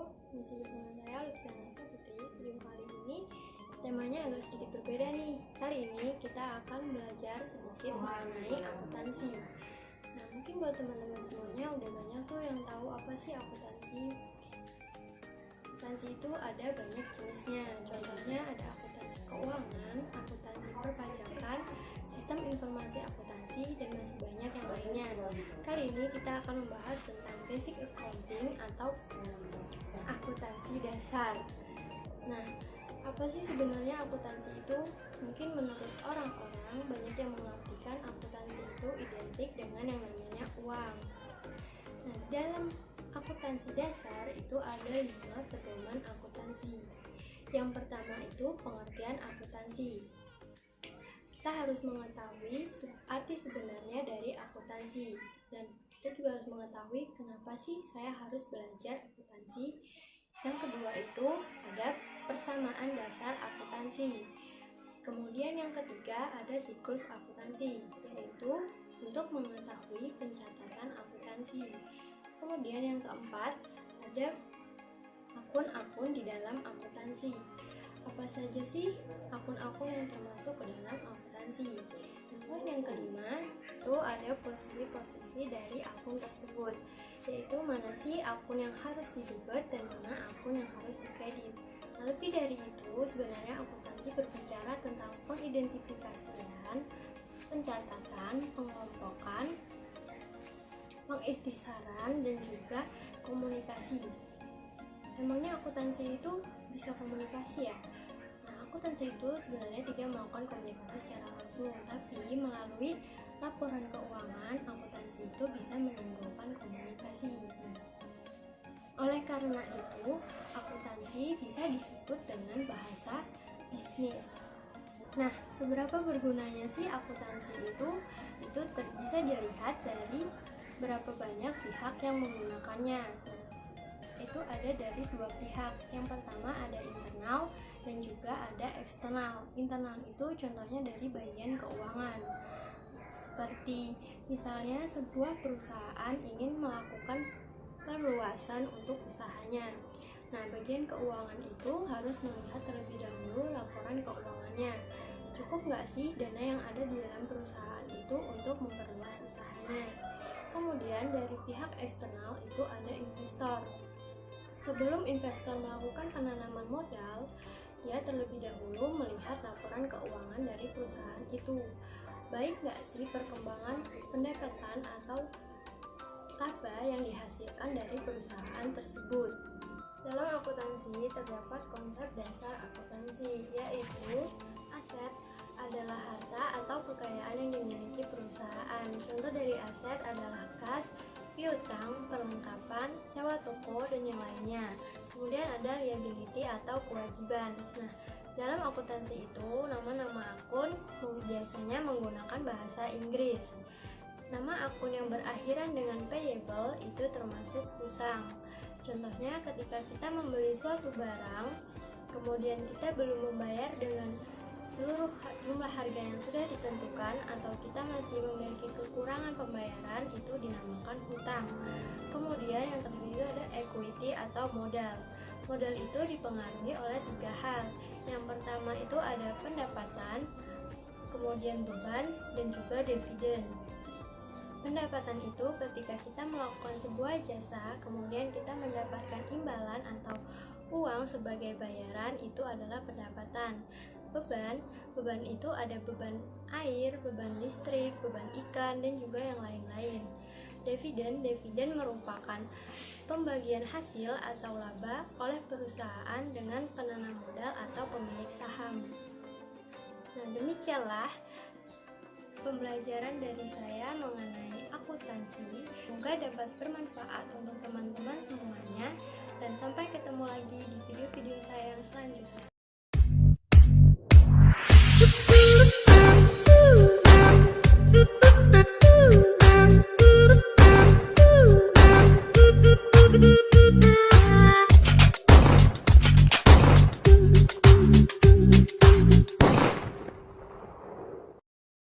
masih bersama saya Lutfiana Putri. Video kali ini temanya agak sedikit berbeda nih. Kali ini kita akan belajar sedikit mengenai akuntansi. Nah, mungkin buat teman-teman semuanya udah banyak tuh yang tahu apa sih akuntansi. Akuntansi itu ada banyak jenisnya. Contohnya ada akuntansi keuangan, akuntansi perpajakan, sistem informasi akuntansi, dan masih banyak yang lainnya. Kali ini kita akan membahas tentang basic accounting atau akuntansi dasar. Nah, apa sih sebenarnya akuntansi itu? Mungkin menurut orang-orang banyak yang mengartikan akuntansi itu identik dengan yang namanya uang. Nah, dalam akuntansi dasar itu ada 5 pedoman akuntansi. Yang pertama itu pengertian akuntansi. Kita harus mengetahui arti sebenarnya dari akuntansi, dan kita juga harus mengetahui kenapa sih saya harus belajar akuntansi. Yang kedua itu ada persamaan dasar akuntansi. Kemudian yang ketiga ada siklus akuntansi, yaitu untuk mengetahui pencatatan akuntansi. Kemudian yang keempat ada akun-akun di dalam akuntansi. Apa saja sih akun-akun yang termasuk ke dalam akuntansi? Dan yang kelima itu ada posisi-posisi dari akun tersebut, yaitu mana sih akun yang harus didebit dan mana akun yang harus dikredit. Nah, lebih dari itu sebenarnya akuntansi berbicara tentang pengidentifikasian, pencatatan, pengelompokan, pengikhtisaran, dan juga komunikasi. Emangnya akuntansi itu bisa komunikasi ya? Nah, akuntansi itu sebenarnya tidak melakukan komunikasi secara langsung, tapi melalui laporan keuangan, akuntansi itu bisa menimbulkan komunikasi. Oleh karena itu, akuntansi bisa disebut dengan bahasa bisnis. Nah, seberapa bergunanya sih akuntansi itu? Itu bisa dilihat dari berapa banyak pihak yang menggunakannya. Itu ada dari 2 pihak. Yang pertama ada internal dan juga ada eksternal. Internal itu contohnya dari bagian keuangan. Seperti misalnya sebuah perusahaan ingin melakukan perluasan untuk usahanya. Nah, bagian keuangan itu harus melihat terlebih dahulu laporan keuangannya. Cukup nggak sih dana yang ada di dalam perusahaan itu untuk memperluas usahanya? Kemudian dari pihak eksternal itu ada investor. Sebelum investor melakukan penanaman modal, dia terlebih dahulu melihat laporan keuangan dari perusahaan itu. Baik nggak sih perkembangan pendapatan atau laba yang dihasilkan dari perusahaan tersebut. Dalam akuntansi terdapat konsep dasar akuntansi, yaitu aset adalah harta atau kekayaan yang dimiliki perusahaan. Contoh dari aset adalah kas, piutang, perlengkapan, sewa toko, dan yang lainnya. Kemudian ada liability atau kewajiban. Nah, dalam akuntansi itu nama-nama akun biasanya menggunakan bahasa Inggris. Nama akun yang berakhiran dengan payable itu termasuk hutang. Contohnya ketika kita membeli suatu barang, kemudian kita belum membayar dengan seluruh jumlah harga yang sudah ditentukan, atau kita masih memiliki kekurangan pembayaran, itu dinamakan hutang. Kemudian yang terakhir ada equity atau modal. Modal itu dipengaruhi oleh 3 hal. Yang pertama itu ada pendapatan, kemudian beban, dan juga dividen. Pendapatan itu ketika kita melakukan sebuah jasa, kemudian kita mendapatkan imbalan atau uang sebagai bayaran, itu adalah pendapatan. Beban itu ada beban air, beban listrik, beban ikan, dan juga yang lain-lain. Dividen merupakan pembagian hasil atau laba oleh perusahaan dengan penanam modal atau pemilik saham. Nah, demikianlah pembelajaran dari saya mengenai akuntansi. Semoga dapat bermanfaat untuk teman-teman semuanya, dan sampai